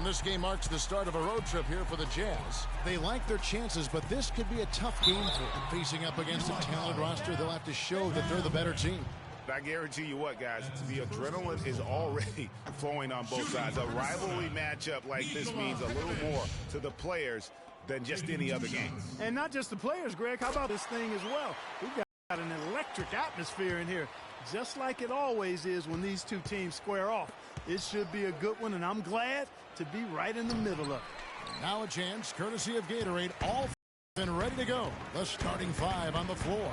And this game marks the start of a road trip here for the Jazz. They like their chances, but this could be a tough game for them. Facing up against a talented roster, they'll have to show that they're the better team. I guarantee you what, guys, the adrenaline is already flowing on both sides. A rivalry matchup like this means a little more to the players than just any other game. And not just the players, Greg. How about this thing as well? We've got an electric atmosphere in here, just like it always is when these two teams square off. It should be a good one, and I'm glad to be right in the middle of it. Now a chance, courtesy of Gatorade, all and ready to go. The starting five on the floor.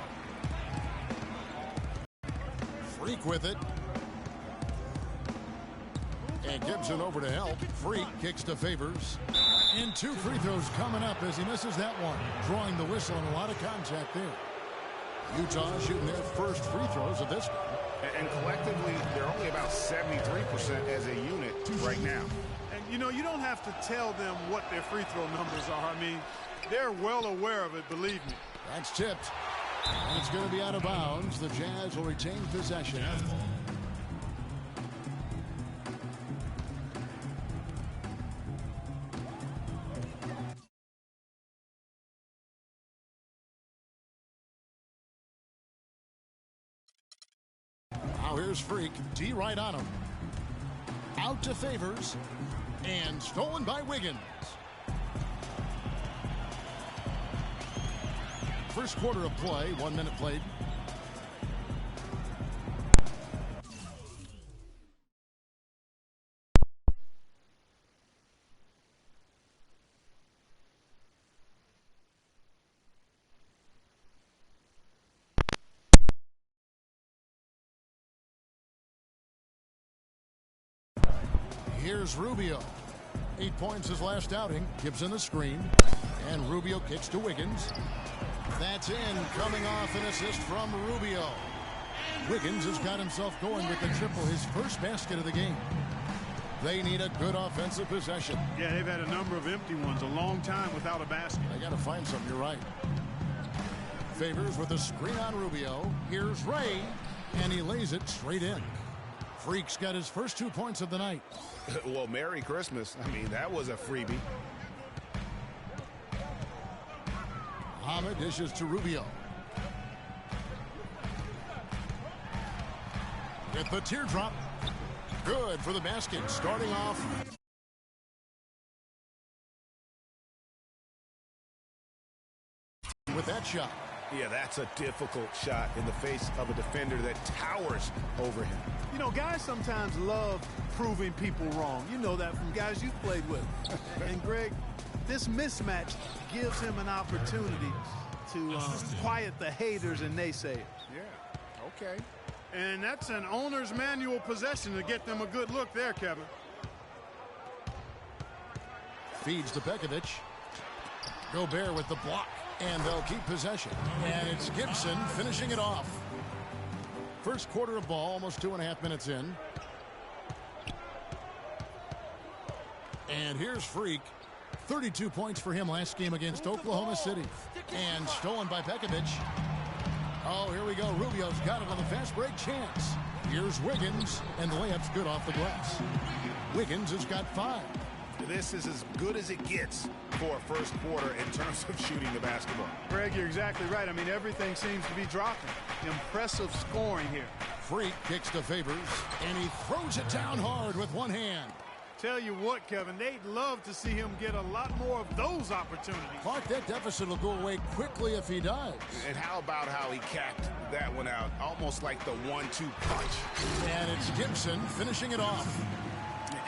Freak with it. And Gibson over to help. Freak kicks to Favors. And 2 free throws coming up as he misses that one. Drawing the whistle and a lot of contact there. Utah shooting their first free throws of this game. And collectively, they're only about 73% as a unit right now. And, you know, you don't have to tell them what their free throw numbers are. I mean, they're well aware of it, believe me. That's tipped. And it's going to be out of bounds. The Jazz will retain possession. Now here's Freak. D right on him. Out to Favors. And stolen by Wiggins. First quarter of play, 1 minute played. Here's Rubio. 8 points his last outing. Gibson the screen. And Rubio kicks to Wiggins. That's in, coming off an assist from Rubio. Wiggins has got himself going with the triple, his first basket of the game. They need a good offensive possession. Yeah, they've had a number of empty ones, a long time without a basket. They got to find something, you're right. Favors with a screen on Rubio. Here's Ray, and he lays it straight in. Freak's got his first 2 points of the night. Well, Merry Christmas. I mean, that was a freebie. Hamid dishes to Rubio. With the teardrop. Good for the basket. Starting off. With that shot. Yeah, that's a difficult shot in the face of a defender that towers over him. You know, guys sometimes love proving people wrong. You know that from guys you've played with. And, Greg, this mismatch gives him an opportunity to quiet the haters and naysayers. Yeah, okay. And that's an owner's manual possession to get them a good look there, Kevin. Feeds to Pekovic. Gobert with the block. And they'll keep possession. And it's Gibson finishing it off. First quarter of ball, almost 2.5 minutes in. And here's Freak. 32 points for him last game against Oklahoma City. And stolen by Pekovic. Oh, here we go. Rubio's got it on the fast break chance. Here's Wiggins. And the layup's good off the glass. Wiggins has got 5. This is as good as it gets for a first quarter in terms of shooting the basketball. Greg, you're exactly right. I mean, everything seems to be dropping. Impressive scoring here. Freak kicks to Favors, and he throws it down hard with one hand. Tell you what, Kevin, they'd love to see him get a lot more of those opportunities. Clark, that deficit will go away quickly if he does. And how about how he capped that one out, almost like the 1-2 punch. And it's Gibson finishing it off.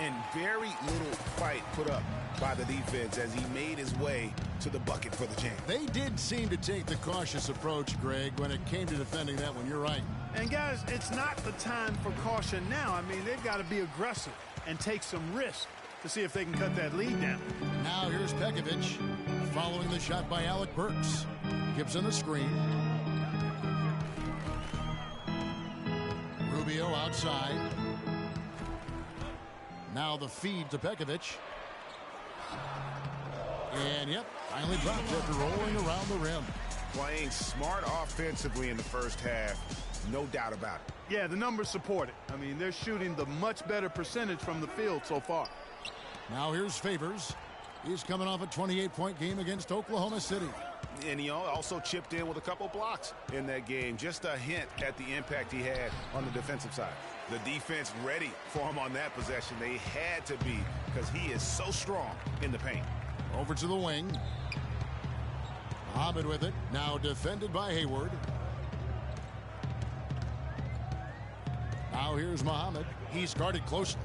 And very little fight put up by the defense as he made his way to the bucket for the jam. They did seem to take the cautious approach, Greg, when it came to defending that one. You're right. And, guys, it's not the time for caution now. I mean, they've got to be aggressive and take some risk to see if they can cut that lead down. Now here's Pekovic following the shot by Alec Burks. Gibson the screen. Rubio outside. Now the feed to Pekovic. And, yep, finally dropped after rolling around the rim. Playing smart offensively in the first half, no doubt about it. Yeah, the numbers support it. I mean, they're shooting the much better percentage from the field so far. Now here's Favors. He's coming off a 28-point game against Oklahoma City. And he also chipped in with a couple blocks in that game. Just a hint at the impact he had on the defensive side. The defense ready for him on that possession. They had to be, because he is so strong in the paint. Over to the wing. Muhammad with it. Now defended by Hayward. Now here's Muhammad. He's guarded closely.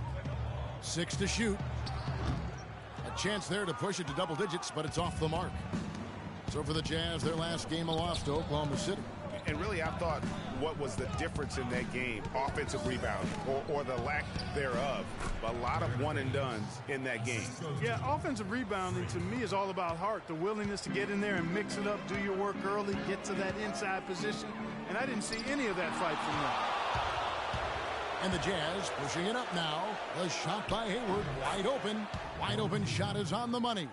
6 to shoot. A chance there to push it to double digits, but it's off the mark. So for the Jazz, their last game a loss to Oklahoma City. And really, I thought what was the difference in that game? Offensive rebound or the lack thereof. A lot of one-and-dones in that game. Yeah, offensive rebounding to me is all about heart. The willingness to get in there and mix it up, do your work early, get to that inside position. And I didn't see any of that fight from them. And the Jazz pushing it up now. A shot by Hayward, wide open. Wide open shot is on the money.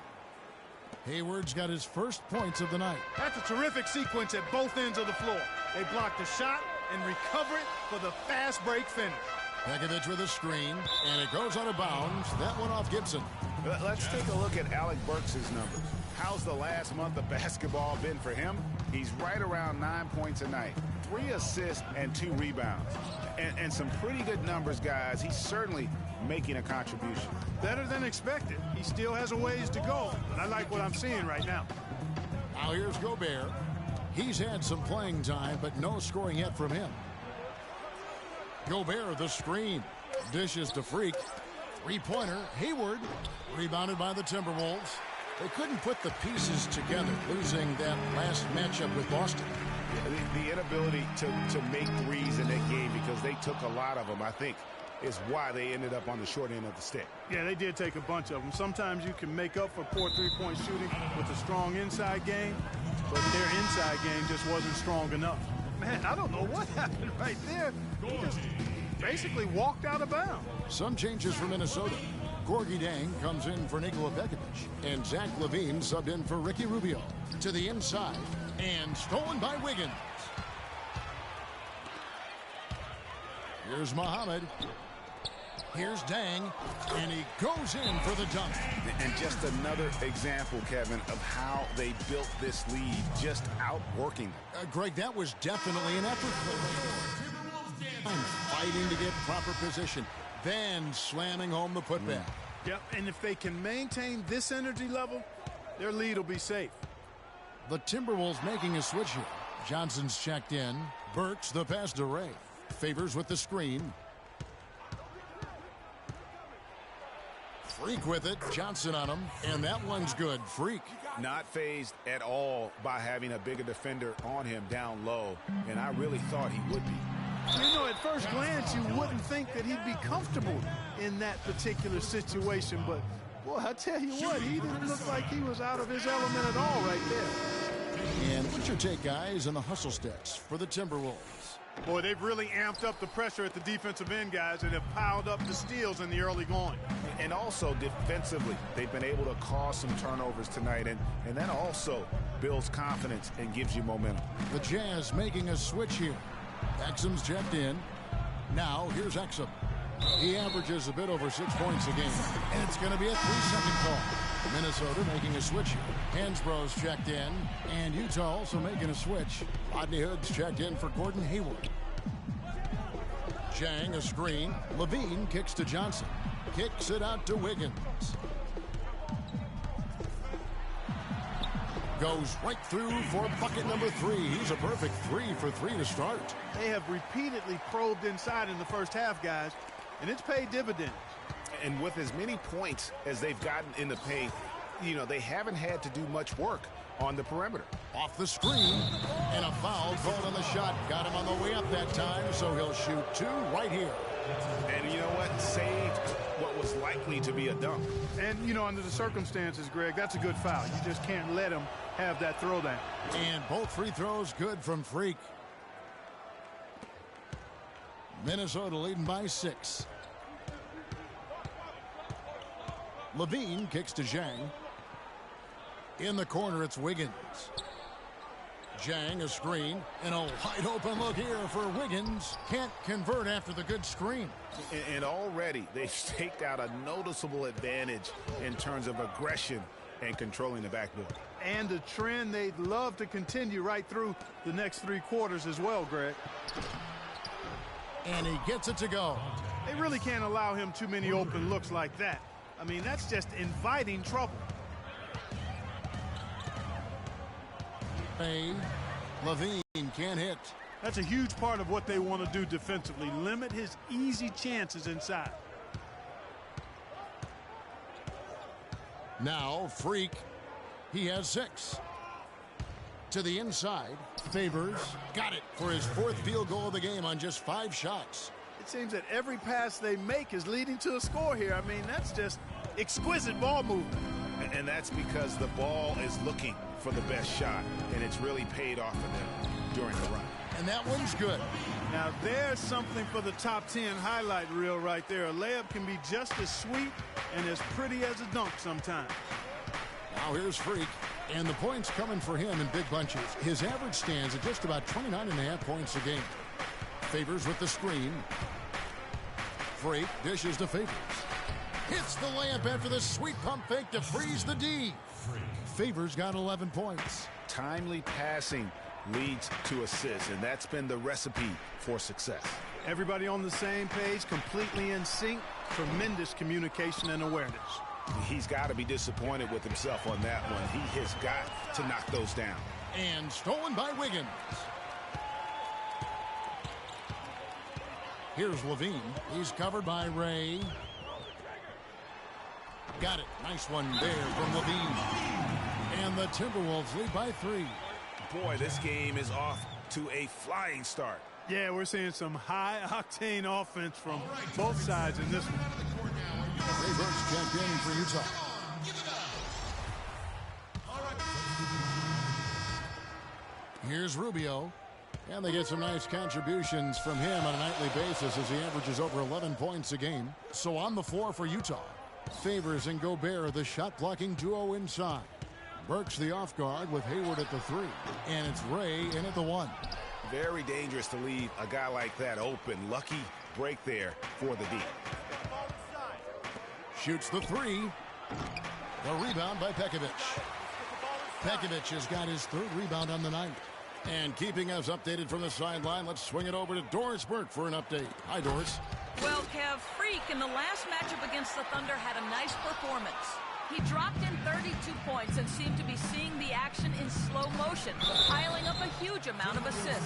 Hayward's got his first points of the night. That's a terrific sequence at both ends of the floor. They block the shot and recover it for the fast break finish. Pekovic with a screen, and it goes out of bounds. That one off Gibson. Let's take a look at Alec Burks' numbers. How's the last month of basketball been for him? He's right around 9 points a night, 3 assists and 2 rebounds. And some pretty good numbers, guys. He's certainly making a contribution. Better than expected. He still has a ways to go, but I like what I'm seeing right now. Now here's Gobert. He's had some playing time, but no scoring yet from him. Gobert, the screen. Dishes to Freak. Three-pointer. Hayward. Rebounded by the Timberwolves. They couldn't put the pieces together, losing that last matchup with Boston. The inability to make threes in that game, because they took a lot of them, I think, is why they ended up on the short end of the stick. Yeah, they did take a bunch of them. Sometimes you can make up for poor three-point shooting with a strong inside game, but their inside game just wasn't strong enough. Man, I don't know what happened right there. He just basically walked out of bounds. Some changes for Minnesota. Gorgie Dang comes in for Nikola Pekovic, and Zach LaVine subbed in for Ricky Rubio. To the inside, and stolen by Wiggins. Here's Muhammad. Here's Dang, and he goes in for the dunk. And just another example, Kevin, of how they built this lead, just outworking them. Greg, that was definitely an effort. Fighting to get proper position, then slamming home the putback. Yep, and if they can maintain this energy level, their lead will be safe. The Timberwolves making a switch here. Johnson's checked in. Burks the pass to Ray. Favors with the screen. Freak with it. Johnson on him. And that one's good. Freak. Not fazed at all by having a bigger defender on him down low. And I really thought he would be. You know, at first glance, you wouldn't think that he'd be comfortable in that particular situation. But, boy, I tell you what, he didn't look like he was out of his element at all right there. And what's your take, guys, on the hustle stats for the Timberwolves? Boy, they've really amped up the pressure at the defensive end, guys, and have piled up the steals in the early going. And also defensively, they've been able to cause some turnovers tonight, and that also builds confidence and gives you momentum. The Jazz making a switch here. Exum's checked in. Now here's Exum. He averages a bit over 6 points a game, and it's going to be a 3-second call. Minnesota making a switch here. Hansbrough's checked in, and Utah also making a switch. Rodney Hood's checked in for Gordon Hayward. Chang a screen. Levine kicks to Johnson. Kicks it out to Wiggins. Goes right through for bucket number 3. He's a perfect 3 for 3 to start. They have repeatedly probed inside in the first half, guys, and it's paid dividends. And with as many points as they've gotten in the paint, you know, they haven't had to do much work on the perimeter. Off the screen, and a foul called on the shot. Got him on the way up that time, so he'll shoot 2 right here. And you know what? Saved what was likely to be a dunk. And, you know, under the circumstances, Greg, that's a good foul. You just can't let him have that throwdown. And both free throws good from Freak. Minnesota leading by 6. Levine kicks to Zhang. In the corner, it's Wiggins. Jang a screen, and a wide open look here for Wiggins. Can't convert after the good screen. And already they've staked out a noticeable advantage in terms of aggression and controlling the backboard. And a trend they'd love to continue right through the next 3 quarters as well, Greg. And he gets it to go. They really can't allow him too many open looks like that. I mean, that's just inviting trouble. Levine can't hit. That's a huge part of what they want to do defensively. Limit his easy chances inside. Now Freak. He has 6. To the inside. Favors. Got it for his 4th field goal of the game on just 5 shots. It seems that every pass they make is leading to a score here. I mean, that's just exquisite ball movement. And that's because the ball is looking for the best shot, and it's really paid off for them during the run. And that one's good. Now, there's something for the top 10 highlight reel right there. A layup can be just as sweet and as pretty as a dunk sometimes. Now here's Freak, and the points coming for him in big bunches. His average stands at just about 29.5 points a game. Favors with the screen. Freak dishes to Favors. Hits the layup after the sweet pump fake to freeze the D. Favors got 11 points. Timely passing leads to assists, and that's been the recipe for success. Everybody on the same page, completely in sync. Tremendous communication and awareness. He's got to be disappointed with himself on that one. He has got to knock those down. And stolen by Wiggins. Here's Levine. He's covered by Ray. Got it. Nice one there from Levine. And the Timberwolves lead by 3. Boy, this game is off to a flying start. Yeah, we're seeing some high-octane offense from both sides in this one. Ray Burks checked in for Utah. Here's Rubio. And they get some nice contributions from him on a nightly basis as he averages over 11 points a game. So on the floor for Utah, Favors and Gobert, the shot-blocking duo inside. Burks the off guard with Hayward at the 3. And it's Ray in at the 1. Very dangerous to leave a guy like that open. Lucky break there for the D. Shoots the 3. The rebound by Pekovic. Pekovic has got his 3rd rebound on the night. And keeping us updated from the sideline, let's swing it over to Doris Burke for an update. Hi, Doris. Well, Kev, Freak in the last matchup against the Thunder had a nice performance. He dropped in 32 points and seemed to be seeing the action in slow motion, piling up a huge amount of assists.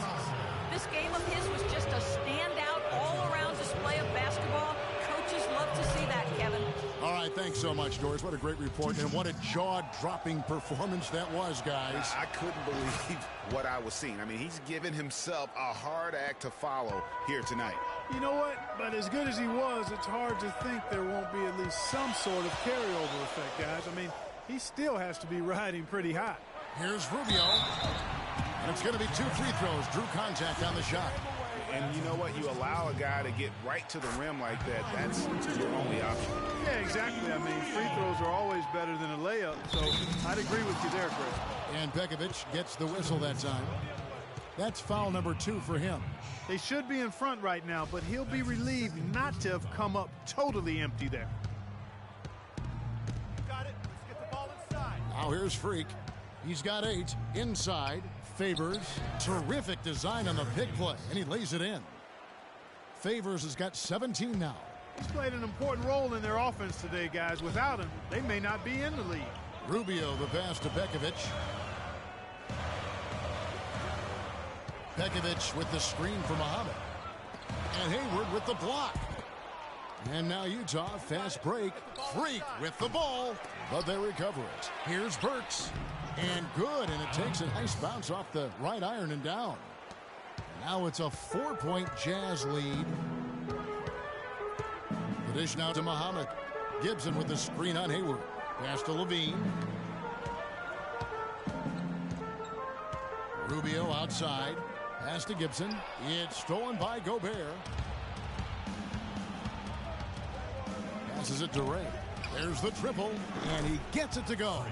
This game of his was just a standout, all-around display of basketball. Coaches love to see that, Kevin. All right, thanks so much, Doris. What a great report, and what a jaw-dropping performance that was, guys. I couldn't believe what I was seeing. I mean, he's given himself a hard act to follow here tonight. You know what? But as good as he was, it's hard to think there won't be at least some sort of carryover effect, guys. I mean, he still has to be riding pretty hot. Here's Rubio. And it's going to be 2 free throws. Drew contact on the shot. And you know what? You allow a guy to get right to the rim like that, that's your only option. Yeah, exactly. I mean, free throws are always better than a layup, so I'd agree with you there, Chris. And Pekovic gets the whistle that time. That's foul number 2 for him. They should be in front right now, but he'll be relieved not to have come up totally empty there. Got it. Let's get the ball inside. Now here's Freak. He's got 8 inside. Favors. Terrific design on the pick play, and he lays it in. Favors has got 17 now. He's played an important role in their offense today, guys. Without him, they may not be in the lead. Rubio the pass to Pekovic. Pekovic with the screen for Muhammad. And Hayward with the block. And now Utah, fast break. Freak with the ball, but they recover it. Here's Burks. And good, and it takes a nice bounce off the right iron and down. Now it's a 4-point Jazz lead. The dish now to Muhammad. Gibson with the screen on Hayward. Pass to Levine. Rubio outside. Pass to Gibson. It's stolen by Gobert. Passes it to Ray. There's the triple, and he gets it to go.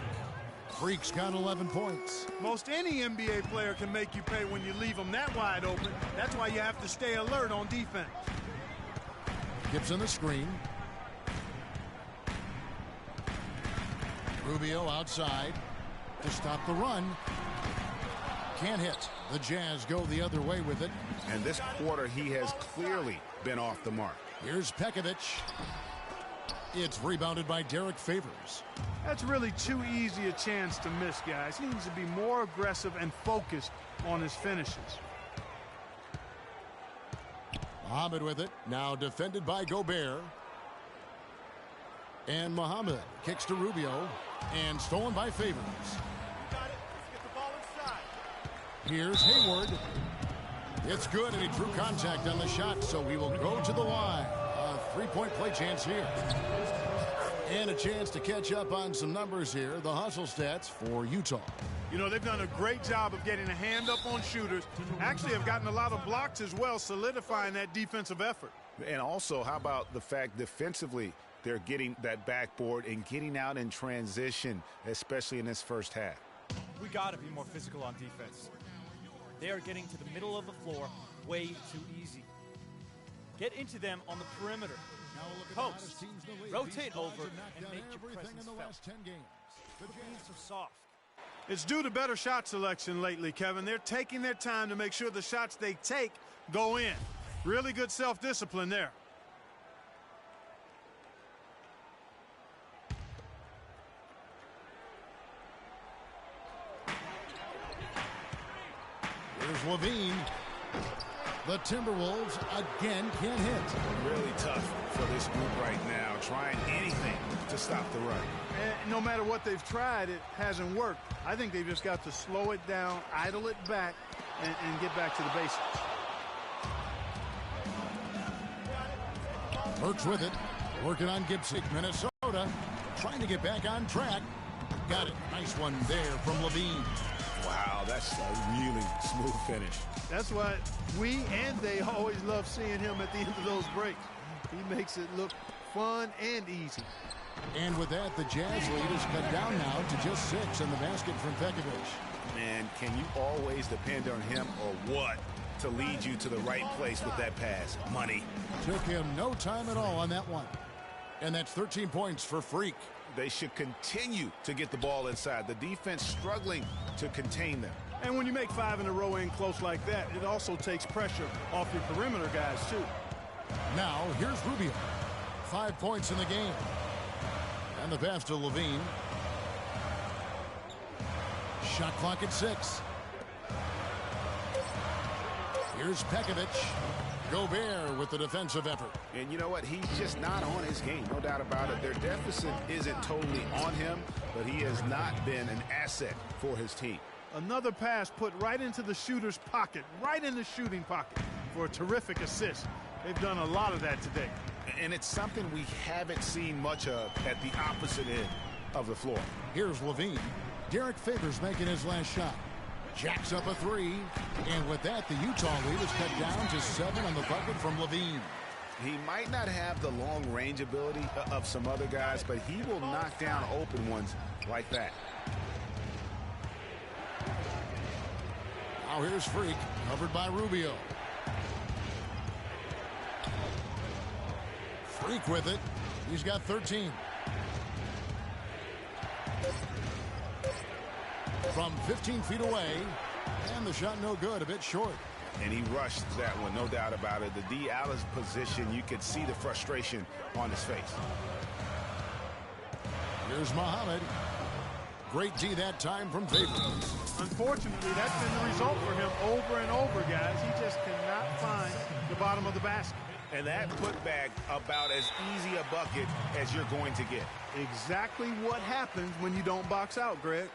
Freak's got 11 points. Most any NBA player can make you pay when you leave them that wide open. That's why you have to stay alert on defense. Gibson the screen. Rubio outside to stop the run. Can't hit. The Jazz go the other way with it. And this quarter, he has clearly been off the mark. Here's Pekovic. It's rebounded by Derek Favors. That's really too easy a chance to miss, guys. He needs to be more aggressive and focused on his finishes. Muhammad with it. Now defended by Gobert. And Muhammad kicks to Rubio. And stolen by Favors. Here's Hayward. It's good, and he drew contact on the shot, so we will go to the line. A three-point play chance here. And a chance to catch up on some numbers here. The hustle stats for Utah. You know, they've done a great job of getting a hand up on shooters. Actually have gotten a lot of blocks as well, solidifying that defensive effort. And also, how about the fact defensively, they're getting that backboard and getting out in transition, especially in this first half. We got to be more physical on defense. They are getting to the middle of the floor way too easy. Get into them on the perimeter. Post, rotate over, and make your presence felt. The games are soft. It's due to better shot selection lately, Kevin. They're taking their time to make sure the shots they take go in. Really good self-discipline there. Here's Levine. The Timberwolves again can't hit. Really tough for this group right now, trying anything to stop the run. And no matter what they've tried, it hasn't worked. I think they've just got to slow it down, idle it back, and get back to the basics. Burks with it. Working on Gibson. Minnesota trying to get back on track. Got it. Nice one there from Levine. Wow, that's a really smooth finish. That's why we and they always love seeing him at the end of those breaks. He makes it look fun and easy. And with that, the Jazz lead is cut down now to just 6 in the basket from Pekovic. Man, can you always depend on him or what to lead you to the right place with that pass? Money. Took him no time at all on that one. And that's 13 points for Freak. They should continue to get the ball inside. The defense struggling to contain them. And when you make 5 in a row in close like that, it also takes pressure off your perimeter guys, too. Now, here's Rubio. 5 points in the game. And the pass to Levine. Shot clock at 6. Here's Pekovic. Gobert with the defensive effort. And you know what? He's just not on his game, no doubt about it. Their deficit isn't totally on him, but he has not been an asset for his team. Another pass put right into the shooter's pocket, right in the shooting pocket for a terrific assist. They've done a lot of that today. And it's something we haven't seen much of at the opposite end of the floor. Here's Levine. Derek Favors making his last shot. Jacks up a 3. And with that, the Utah lead is cut down to 7 on the bucket from Levine. He might not have the long-range ability of some other guys, but he will knock down open ones like that. Now here's Freak, covered by Rubio. Freak with it. He's got 13. From 15 feet away, and the shot no good, a bit short. And he rushed that one, no doubt about it. The D. Allen's position, you could see the frustration on his face. Here's Muhammad. Great D that time from Favors. Unfortunately, that's been the result for him over and over, guys. He just cannot find the bottom of the basket. And that putback about as easy a bucket as you're going to get. Exactly what happens when you don't box out, Greg.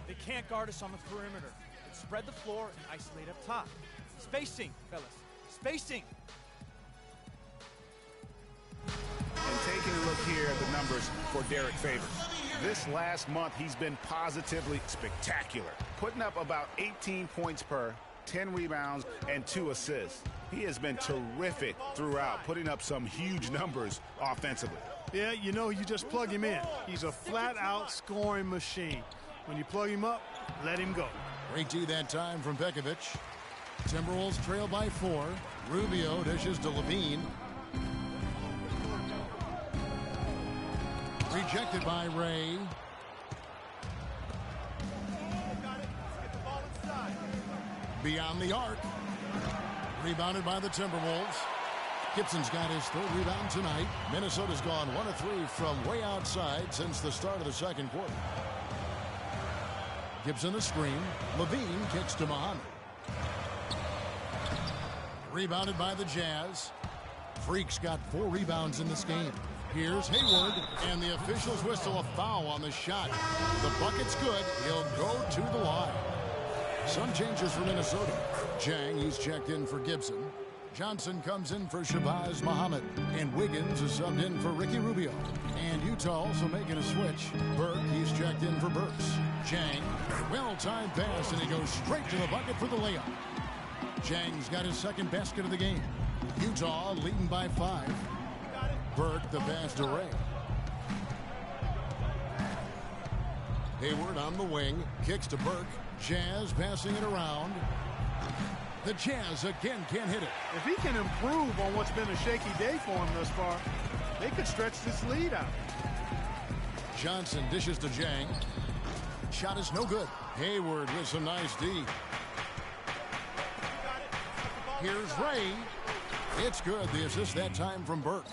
They can't guard us on the perimeter. Let's spread the floor and isolate up top. Spacing, fellas. Spacing. And taking a look here at the numbers for Derek Favors. This last month, he's been positively spectacular, putting up about 18 points per, 10 rebounds, and 2 assists. He has been terrific throughout, putting up some huge numbers offensively. Yeah, you know, you just plug him in. He's a flat-out scoring machine. When you plug him up, let him go. Great D that time from Pekovic. Timberwolves trail by 4. Rubio dishes to Levine. Rejected by Ray. Beyond the arc. Rebounded by the Timberwolves. Gibson's got his 3rd rebound tonight. Minnesota's gone 1 of 3 from way outside since the start of the second quarter. Gibson a screen. Levine kicks to Muhammad. Rebounded by the Jazz. Freak's got 4 rebounds in this game. Here's Hayward, and the officials whistle a foul on the shot. The bucket's good. He'll go to the line. Some changes for Minnesota. Jang, he's checked in for Gibson. Johnson comes in for Shabazz Muhammad. And Wiggins is subbed in for Ricky Rubio. And Utah also making a switch. Burke, he's checked in for Burks. Jang, well-timed pass, and he goes straight to the bucket for the layup. Jang's got his 2nd basket of the game. Utah leading by 5. Burke the pass to Ray. Hayward on the wing. Kicks to Burke. Jazz passing it around. The Jazz again can't hit it. If he can improve on what's been a shaky day for him thus far, they could stretch this lead out. Johnson dishes to Jang. Shot is no good. Hayward with some nice D. Here's Ray. It's good. The assist that time from Burke.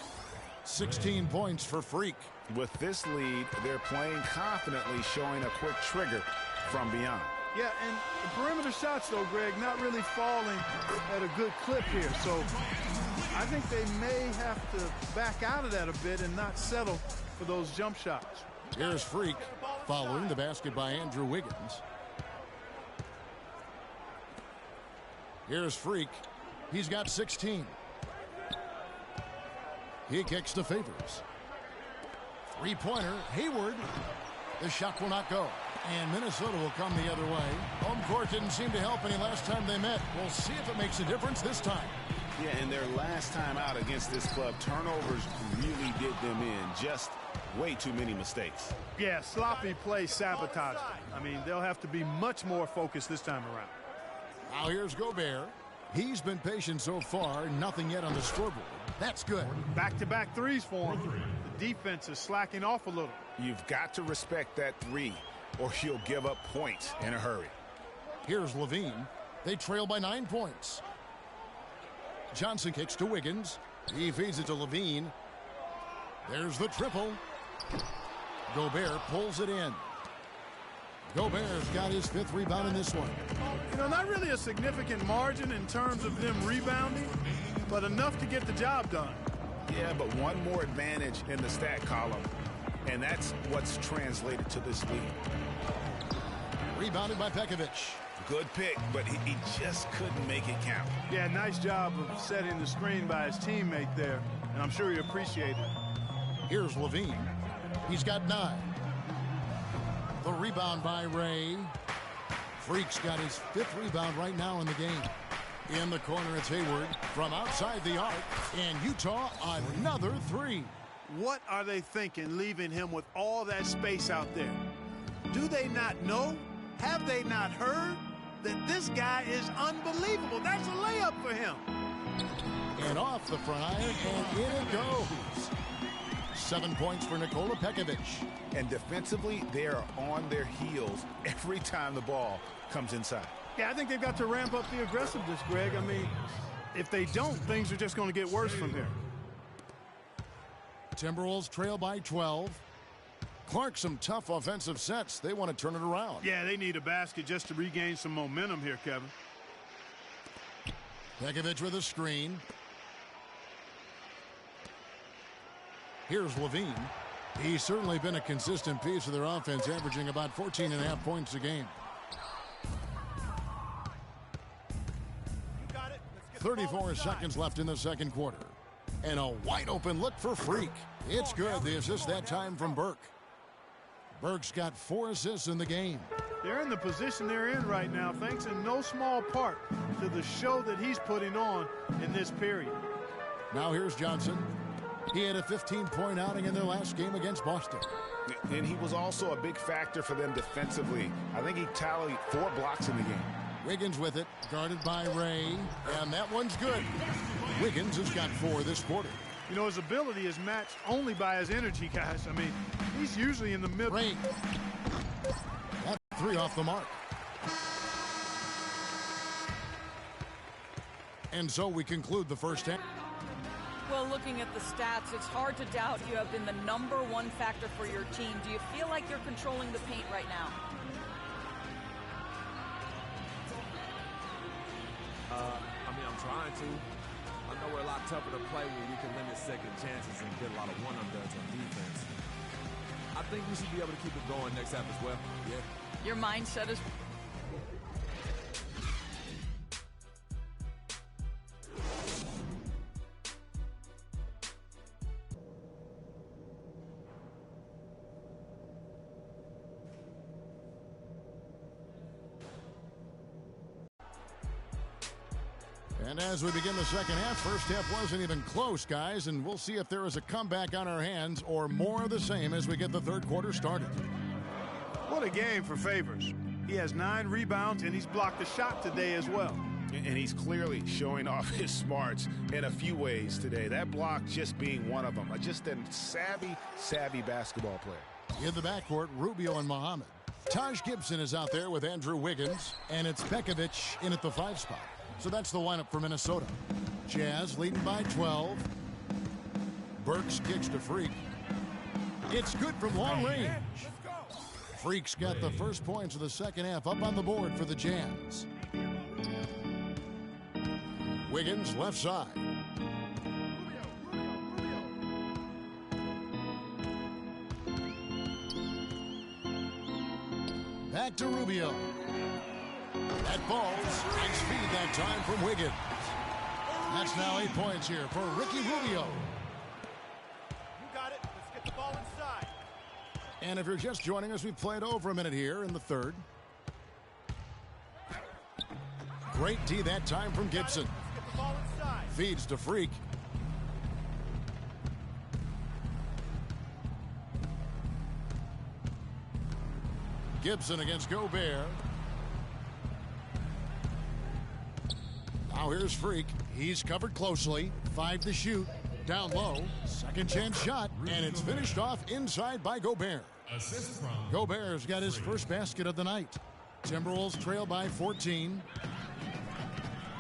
16 points for Freak. With this lead, they're playing confidently, showing a quick trigger from beyond. Yeah, and the perimeter shots, though, Greg, not really falling at a good clip here. So I think they may have to back out of that a bit and not settle for those jump shots. Here's Freak following the basket by Andrew Wiggins. Here's Freak. He's got 16. He kicks to Favors. 3-pointer, Hayward. The shot will not go. And Minnesota will come the other way. Home court didn't seem to help any last time they met. We'll see if it makes a difference this time. Yeah, and their last time out against this club, turnovers really did them in. Just way too many mistakes. Yeah, sloppy play sabotage. I mean, they'll have to be much more focused this time around. Now here's Gobert. He's been patient so far. Nothing yet on the scoreboard. That's good. Back-to-back threes for him. The defense is slacking off a little. You've got to respect that 3, or you'll give up points in a hurry. Here's Levine. They trail by 9 points. Johnson kicks to Wiggins. He feeds it to Levine. There's the triple. Gobert pulls it in. Gobert's got his 5th rebound in this one. You know, not really a significant margin in terms of them rebounding, but enough to get the job done. Yeah, but one more advantage in the stat column, and that's what's translated to this lead. Rebounded by Pekovic. Good pick, but he just couldn't make it count. Yeah, nice job of setting the screen by his teammate there, and I'm sure he appreciated it. Here's Levine. He's got 9. The rebound by Ray. Freak's got his 5th rebound right now in the game. In the corner, it's Hayward from outside the arc. And Utah, another 3. What are they thinking, leaving him with all that space out there? Do they not know? Have they not heard that this guy is unbelievable? That's a layup for him. And off the front iron, and in it goes. 7 points for Nikola Pekovic. And defensively, they are on their heels every time the ball comes inside. Yeah, I think they've got to ramp up the aggressiveness, Greg. I mean, if they don't, things are just going to get worse from here. Timberwolves trail by 12. Clark, some tough offensive sets. They want to turn it around. Yeah, they need a basket just to regain some momentum here, Kevin. Pekovic with a screen. Here's Levine. He's certainly been a consistent piece of their offense, averaging about 14.5 points a game. 34 seconds left in the second quarter. And a wide open look for Freak. It's good. The assist that time from Burke. Burke's got 4 assists in the game. They're in the position they're in right now, thanks in no small part to the show that he's putting on in this period. Now here's Johnson. He had a 15-point outing in their last game against Boston. And he was also a big factor for them defensively. I think he tallied 4 blocks in the game. Wiggins with it, guarded by Ray, and that one's good. Wiggins has got 4 this quarter. You know, his ability is matched only by his energy, guys. I mean, he's usually in the middle. Ray. That 3 off the mark. And so we conclude the first half. Well, looking at the stats, it's hard to doubt you have been the #1 factor for your team. Do you feel like you're controlling the paint right now? I'm trying to. I know we're a lot tougher to play when we can limit second chances and get a lot of one-and-dones on defense. I think we should be able to keep it going next half as well. Yeah. Your mindset is... And as we begin the second half, first half wasn't even close, guys, and we'll see if there is a comeback on our hands or more of the same as we get the third quarter started. What a game for Favors. He has 9 rebounds, and he's blocked a shot today as well. And he's clearly showing off his smarts in a few ways today. That block just being one of them. Just a savvy basketball player. In the backcourt, Rubio and Muhammad. Taj Gibson is out there with Andrew Wiggins, and it's Pekovic in at the 5 spot. So that's the lineup for Minnesota. Jazz leading by 12. Burks kicks to Freak. It's good from long range. Freak's got the first points of the second half up on the board for the Jazz. Wiggins left side. Back to Rubio. That falls. Nice feed that time from Wiggins. That's now 8 points here for Ricky Rubio. You got it. Let's get the ball inside. And if you're just joining us, we've played over a minute here in the third. Great D that time from Gibson. Let's get the ball inside. Feeds to Freak. Gibson against Gobert. Now here's Freak. He's covered closely. 5 to shoot. Down low. Second chance shot. And it's finished off inside by Gobert. Gobert's got his first basket of the night. Timberwolves trail by 14.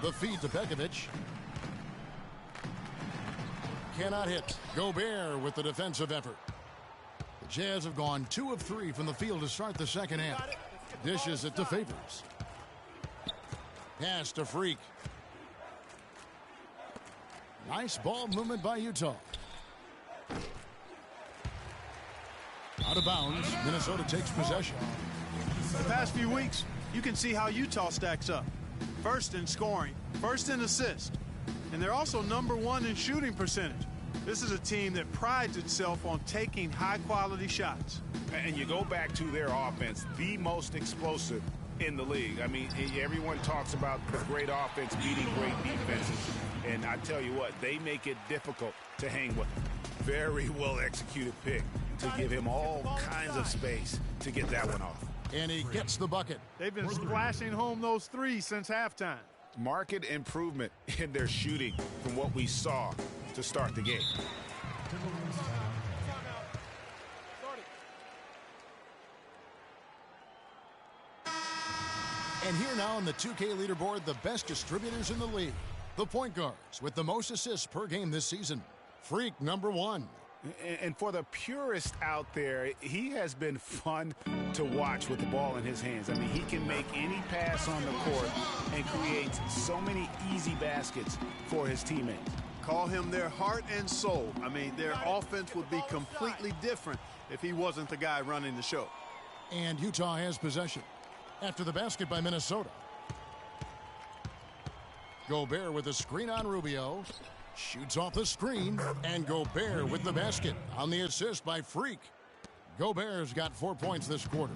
The feed to Pekovic. Cannot hit. Gobert with the defensive effort. The Jazz have gone 2 of 3 from the field to start the second half. Dishes it to Favors. Pass to Freak. Nice ball movement by Utah. Out of bounds. Minnesota takes possession. The past few weeks, you can see how Utah stacks up. First in scoring, first in assists, and they're also #1 in shooting percentage. This is a team that prides itself on taking high-quality shots. And you go back to their offense, the most explosive in the league. I mean, everyone talks about the great offense beating great defenses. And I tell you what, they make it difficult to hang with him. Very well executed pick to give him all kinds of space to get that one off. And he gets the bucket. They've been splashing home those threes since halftime. Marked improvement in their shooting from what we saw to start the game. And here now on the 2K leaderboard, the best distributors in the league. The point guards with the most assists per game this season. Freak #1. And for the purist out there, he has been fun to watch with the ball in his hands. I mean, he can make any pass on the court and creates so many easy baskets for his teammates. Call him their heart and soul. I mean, their offense would be completely different if he wasn't the guy running the show. And Utah has possession after the basket by Minnesota. Gobert with a screen on Rubio. Shoots off the screen, and Gobert with the basket on the assist by Freak. Gobert's got 4 points this quarter.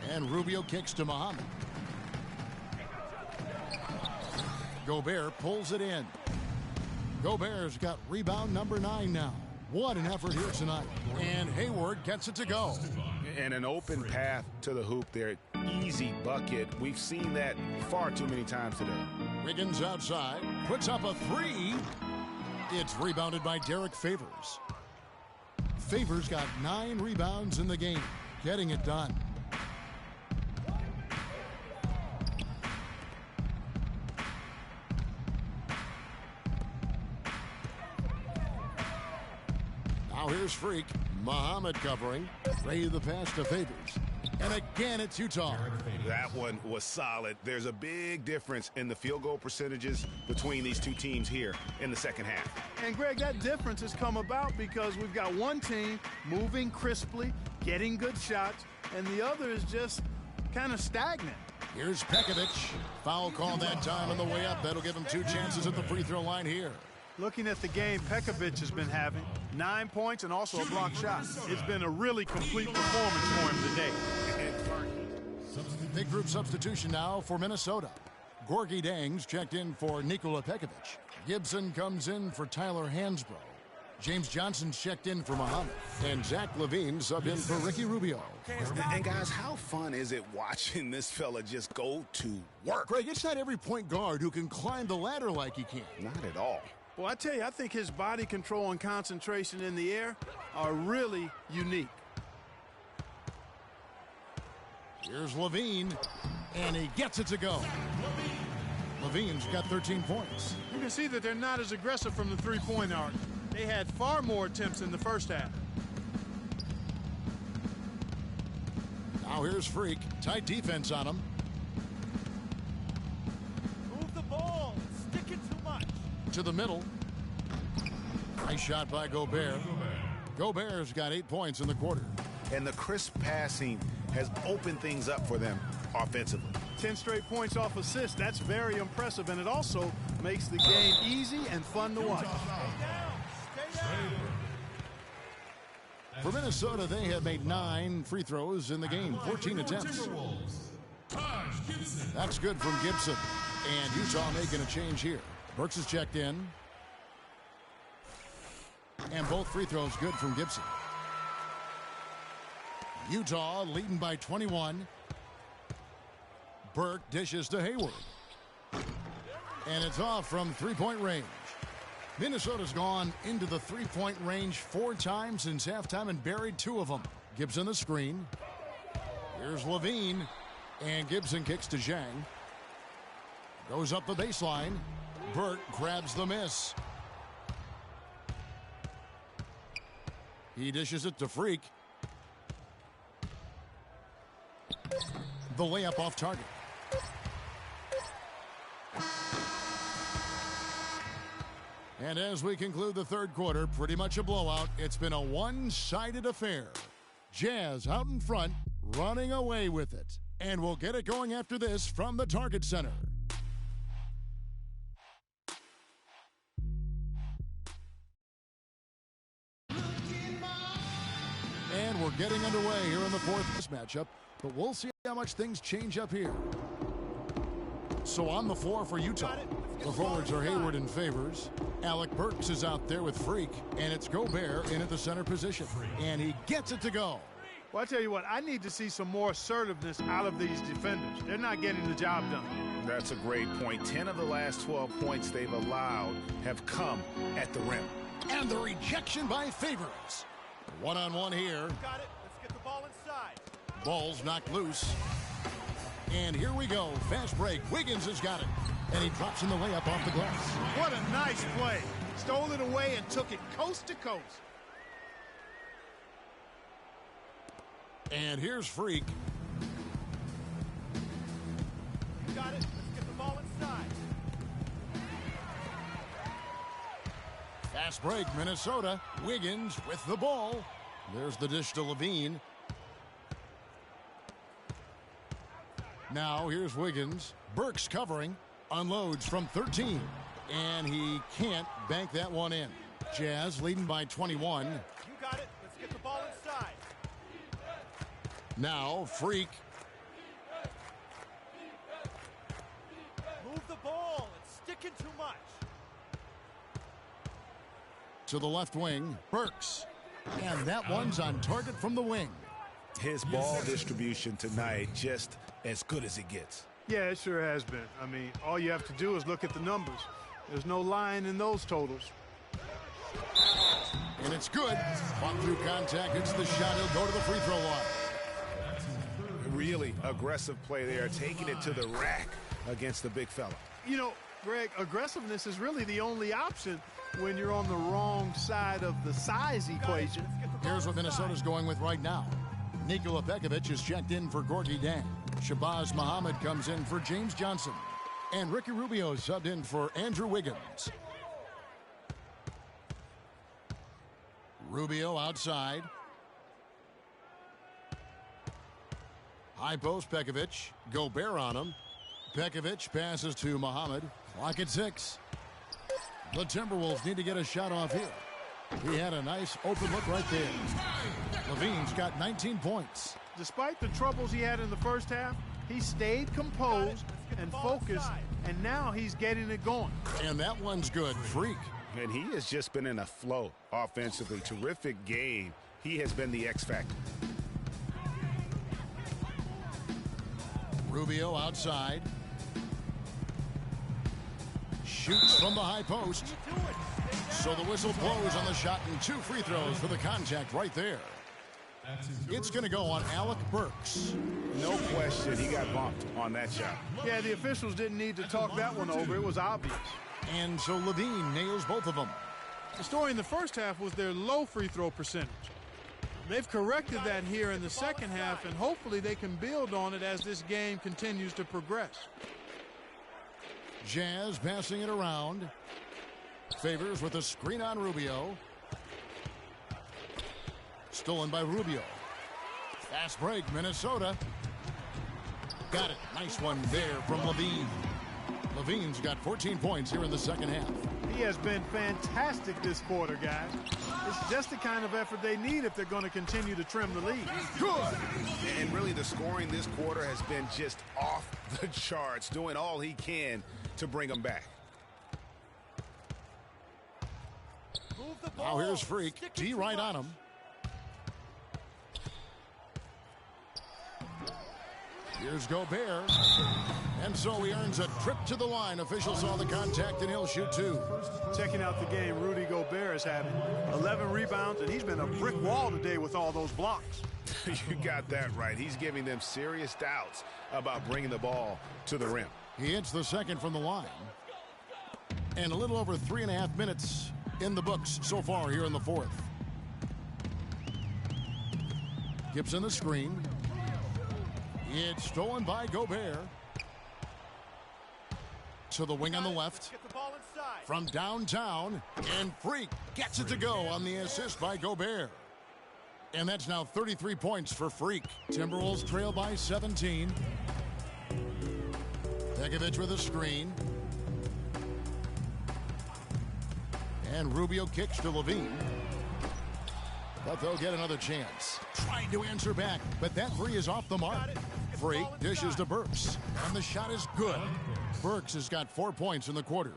And Rubio kicks to Muhammad. Gobert pulls it in. Gobert's got rebound number 9 now. What an effort here tonight. And Hayward gets it to go. And an open path to the hoop there. Easy bucket. We've seen that far too many times today. Wiggins outside. Puts up a 3. It's rebounded by Derek Favors. Favors got 9 rebounds in the game. Getting it done. Now here's Freak. Muhammad covering. Ray the pass to Favors. And again, it's Utah. That one was solid. There's a big difference in the field goal percentages between these two teams here in the second half. And, Greg, that difference has come about because we've got one team moving crisply, getting good shots, and the other is just kind of stagnant. Here's Pekovic. Foul call that time on the way up. That'll give him 2 chances at the free throw line here. Looking at the game Pekovic has been having, 9 points and also a block shot. It's been a really complete performance for him today. Big group substitution now for Minnesota. Gorgie Dangs checked in for Nikola Pekovic. Gibson comes in for Tyler Hansbrough. James Johnson's checked in for Muhammad. And Zach LaVine subbed in for Ricky Rubio. And guys, how fun is it watching this fella just go to work? Greg, it's not every point guard who can climb the ladder like he can. Not at all. Well, I tell you, I think his body control and concentration in the air are really unique. Here's LaVine, and he gets it to go. LaVine's got 13 points. You can see that they're not as aggressive from the three-point arc. They had far more attempts in the first half. Now here's Freak. Tight defense on him. Move the ball. Stick it too much. To the middle. Nice shot by Gobert. Gobert's got 8 points in the quarter. And the crisp passing has opened things up for them offensively. 10 straight points off assists. That's very impressive, and it also makes the game easy and fun to watch. For Minnesota, they have made 9 free throws in the game, 14 attempts. That's good from Gibson. And Utah making a change here. Burks is checked in. And both free throws good from Gibson. Utah leading by 21. Burke dishes to Hayward. And it's off from three-point range. Minnesota's gone into the three-point range 4 times since halftime and buried 2 of them. Gibson the screen. Here's LaVine. And Gibson kicks to Zhang. Goes up the baseline. Burke grabs the miss. He dishes it to Freak. The layup off target. And as we conclude the third quarter, pretty much a blowout. It's been a one-sided affair. Jazz out in front, running away with it. And we'll get it going after this from the Target Center. And we're getting underway here in the fourth matchup, but we'll see how much things change up here. So on the floor for Utah, the forwards are Hayward and Favors. Alec Burks is out there with Freak, and it's Gobert in at the center position. And he gets it to go. Well, I tell you what, I need to see some more assertiveness out of these defenders. They're not getting the job done. That's a great point. 10 of the last 12 points they've allowed have come at the rim. And the rejection by Favors. One-on-one here. Got it. Let's get the ball inside. Ball's knocked loose. And here we go. Fast break. Wiggins has got it. And he drops in the layup off the glass. What a nice play. Stole it away and took it coast to coast. And here's Freak. Got it. Let's get the ball inside. Fast break, Minnesota. Wiggins with the ball. There's the dish to LaVine. Now here's Wiggins. Burks covering. Unloads from 13. And he can't bank that one in. Jazz leading by 21. You got it. Let's get the ball inside. Now Freak. thinking too much. To the left wing, Burks. And that one's on target from the wing. His ball distribution tonight just as good as it gets. Yeah, it sure has been. I mean, all you have to do is look at the numbers. There's no lying in those totals. And it's good. Fought through contact. It's the shot. He'll go to the free throw line. Really aggressive play there, taking it to the rack against the big fella. You know, Greg, aggressiveness is really the only option when you're on the wrong side of the size equation. Here's what Minnesota's going with right now. Nikola Pekovic is checked in for Gorgui Dieng. Shabazz Muhammad comes in for James Johnson. And Ricky Rubio subbed in for Andrew Wiggins. Rubio outside. High post Pekovic. Gobert on him. Pekovic passes to Muhammad. Clock at 6. The Timberwolves need to get a shot off here. He had a nice open look right there. Levine's got 19 points. Despite the troubles he had in the first half, he stayed composed and focused, and now he's getting it going. And that one's good. Freak. And he has just been in a flow offensively. Terrific game. He has been the X factor. Rubio outside. Shoots from the high post. So the whistle blows on the shot and 2 free throws for the contact right there. It's going to go on Alec Burks. No question, he got bumped on that shot. Yeah, the officials didn't need to talk that one over. It was obvious. And so Levine nails both of them. The story in the first half was their low free throw percentage. They've corrected that here in the second half, and hopefully they can build on it as this game continues to progress. Jazz passing it around. Favors with a screen on Rubio. Stolen by Rubio. Fast break, Minnesota. Got it. Nice one there from Levine. Levine's got 14 points here in the second half. He has been fantastic this quarter, guys. It's just the kind of effort they need if they're going to continue to trim the lead. Good. And really the scoring this quarter has been just off the charts, doing all he can to bring them back. Now here's Freak. D right on him. Here's Gobert. And so he earns a trip to the line. Officials saw the contact and he'll shoot 2. Checking out the game Rudy Gobert is having. 11 rebounds, and he's been a brick wall today with all those blocks. You got that right. He's giving them serious doubts about bringing the ball to the rim. He hits the second from the line. And a little over 3.5 minutes in the books so far here in the fourth. Gibson the screen. It's stolen by Gobert. To the wing on the left. From downtown. And Freak gets it to go on the assist by Gobert. And that's now 33 points for Freak. Timberwolves trail by 17. Pekovic with a screen. And Rubio kicks to Levine. But they'll get another chance. Trying to answer back, but that three is off the mark. Freak dishes to Burks, and the shot is good. Burks has got 4 points in the quarter.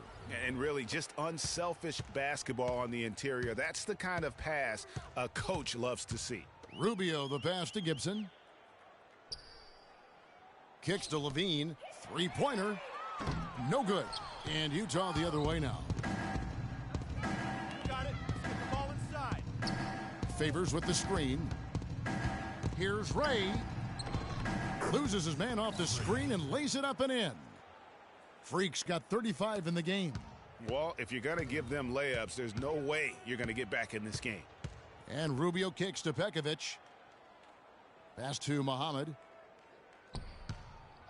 And really just unselfish basketball on the interior. That's the kind of pass a coach loves to see. Rubio the pass to Gibson. Kicks to Levine. Three-pointer. No good. And Utah the other way now. Got it. Get the ball inside. Favors with the screen. Here's Ray. Loses his man off the screen and lays it up and in. Freak's got 35 in the game. Well, if you're going to give them layups, there's no way you're going to get back in this game. And Rubio kicks to Pekovic. Pass to Muhammad.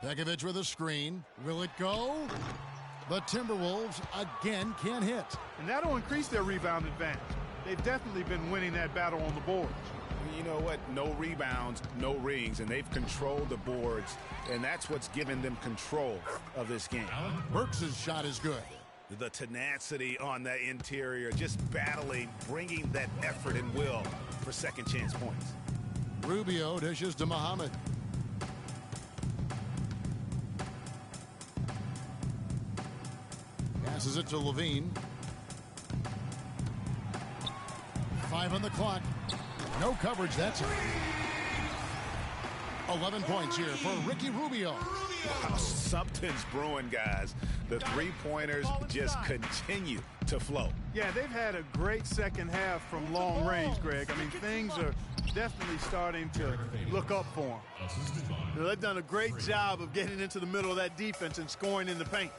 Pekovic with a screen. Will it go? The Timberwolves again can't hit. And that'll increase their rebound advantage. They've definitely been winning that battle on the boards. You know what? No rebounds, no rings, and they've controlled the boards, and that's what's given them control of this game. Burks' shot is good. The tenacity on the interior, just battling, bringing that effort and will for second chance points. Rubio dishes to Muhammad. Passes it to Levine. 5 on the clock. No coverage, that's it. 11 points here for Ricky Rubio. Wow, something's brewing, guys. The three-pointers just continue to flow. Yeah, they've had a great second half from long range, Greg. I mean, things are definitely starting to look up for them. They've done a great job of getting into the middle of that defense and scoring in the paint.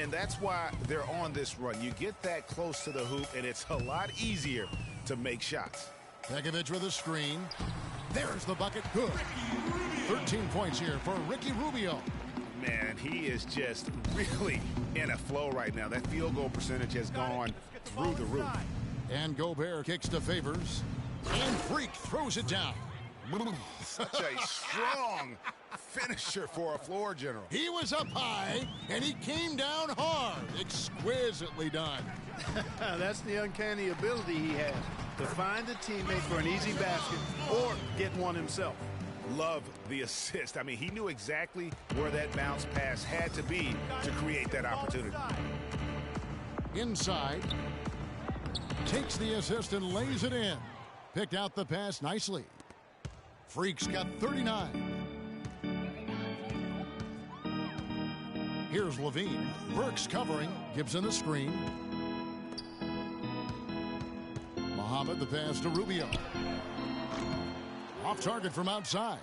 And that's why they're on this run. You get that close to the hoop, and it's a lot easier to make shots. Pekovic with a screen. There's the bucket. Good. 13 points here for Ricky Rubio. Man, he is just really in a flow right now. That field goal percentage has gone through the roof. And Gobert kicks to Favors. And Freak throws it down. Such a strong finisher for a floor general. He was up high, and he came down hard. Exquisitely done. That's the uncanny ability he has to find a teammate for an easy basket or get one himself. Love the assist. I mean, he knew exactly where that bounce pass had to be to create that opportunity. Inside. Takes the assist and lays it in. Picked out the pass nicely. Freak's got 39. Here's Levine. Burks covering. Gibson the screen. Muhammad the pass to Rubio. Off target from outside.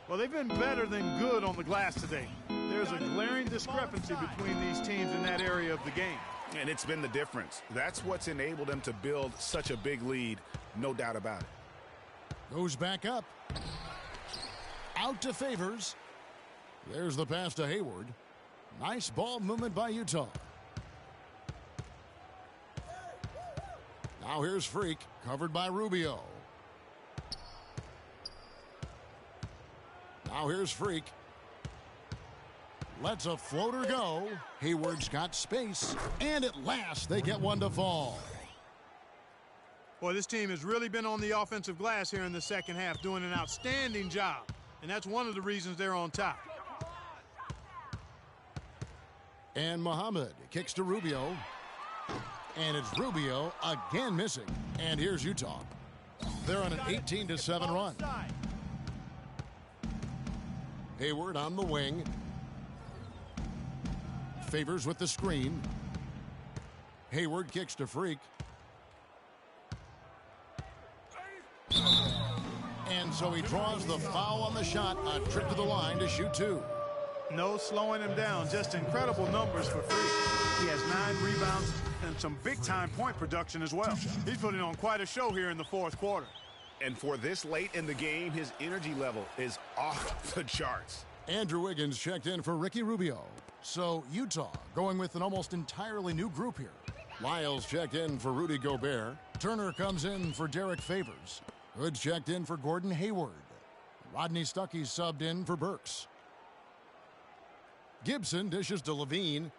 Well, they've been better than good on the glass today. There's a glaring discrepancy between these teams in that area of the game. And it's been the difference. That's what's enabled them to build such a big lead, no doubt about it. Goes back up. Out to Favors. There's the pass to Hayward. Nice ball movement by Utah. Now here's Freak, covered by Rubio. Now here's Freak. Lets a floater go. Hayward's got space. And at last, they get one to fall. Boy, this team has really been on the offensive glass here in the second half, doing an outstanding job. And that's one of the reasons they're on top. And Muhammad kicks to Rubio. And it's Rubio again missing. And here's Utah. They're on an 18-7 run. Hayward on the wing. Favors with the screen. Hayward kicks to Freak. And so he draws the foul on the shot. A trip to the line to shoot two. No slowing him down. Just incredible numbers for Freak. He has 9 rebounds and some big-time point production as well. He's putting on quite a show here in the fourth quarter. And for this late in the game, his energy level is off the charts. Andrew Wiggins checked in for Ricky Rubio. So Utah going with an almost entirely new group here. Lyles checked in for Rudy Gobert. Turner comes in for Derek Favors. Hood checked in for Gordon Hayward. Rodney Stuckey subbed in for Burks. Gibson dishes to Levine.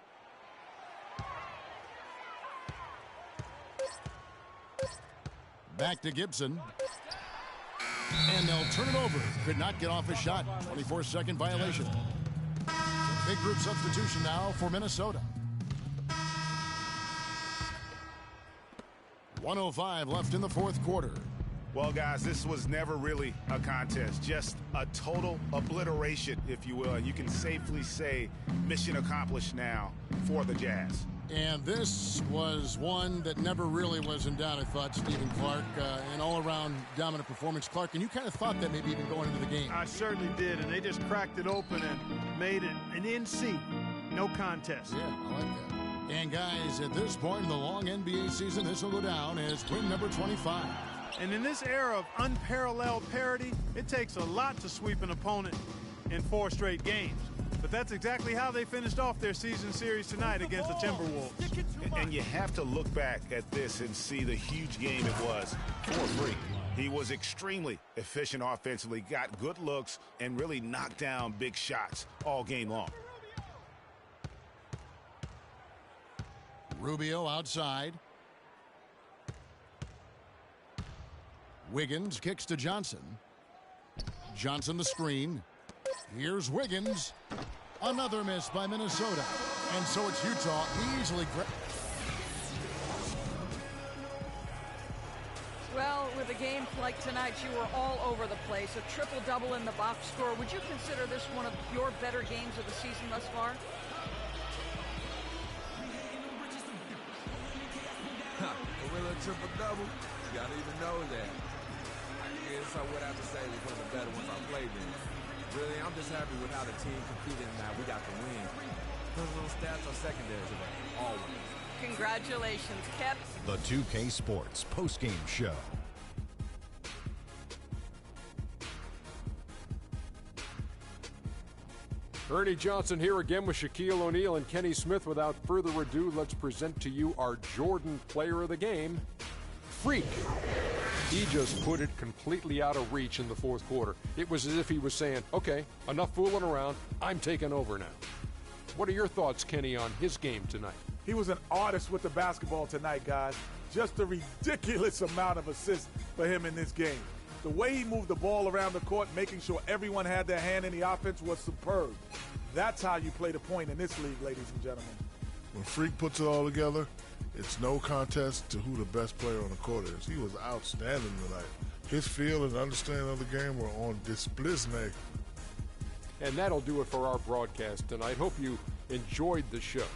Back to Gibson. And they'll turn it over. Could not get off a shot. 24-second violation. Big group substitution now for Minnesota. 1:05 left in the fourth quarter. Well, guys, this was never really a contest. Just a total obliteration, if you will. And you can safely say mission accomplished now for the Jazz. And this was one that never really was in doubt, I thought, Stephen Clark. An all-around dominant performance. Clark, and you kind of thought that maybe even going into the game. I certainly did, and they just cracked it open and made it an NC. No contest. Yeah, I like that. And, guys, at this point in the long NBA season, this will go down as win number 25. And in this era of unparalleled parity, it takes a lot to sweep an opponent in 4 straight games. But that's exactly how they finished off their season series tonight against the Timberwolves. And you have to look back at this and see the huge game it was for Freak. He was extremely efficient offensively, got good looks, and really knocked down big shots all game long. Rubio outside. Wiggins kicks to Johnson. Johnson the screen. Here's Wiggins. Another miss by Minnesota. And so it's Utah easily. game like tonight, you were all over the place. A triple-double in the box score. Would you consider this one of your better games of the season thus far? A real triple-double? You gotta even know that. I guess I would have to say it was one of the better ones I played in. Really, I'm just happy with how the team competed and that we got the win. Those little stats are secondary today, always. Congratulations, Kep. The 2K Sports postgame show. Ernie Johnson here again with Shaquille O'Neal and Kenny Smith. Without further ado, let's present to you our Jordan player of the game, Freak. He just put it completely out of reach in the fourth quarter. It was as if he was saying, okay, enough fooling around, I'm taking over now. What are your thoughts, Kenny, on his game tonight? He was an artist with the basketball tonight, guys. Just a ridiculous amount of assists for him in this game. The way he moved the ball around the court, making sure everyone had their hand in the offense, was superb. That's how you play the point in this league, ladies and gentlemen. When Freak puts it all together, it's no contest to who the best player on the court is. He was outstanding tonight. His feel and understanding of the game were on display. And that'll do it for our broadcast tonight. Hope you enjoyed the show.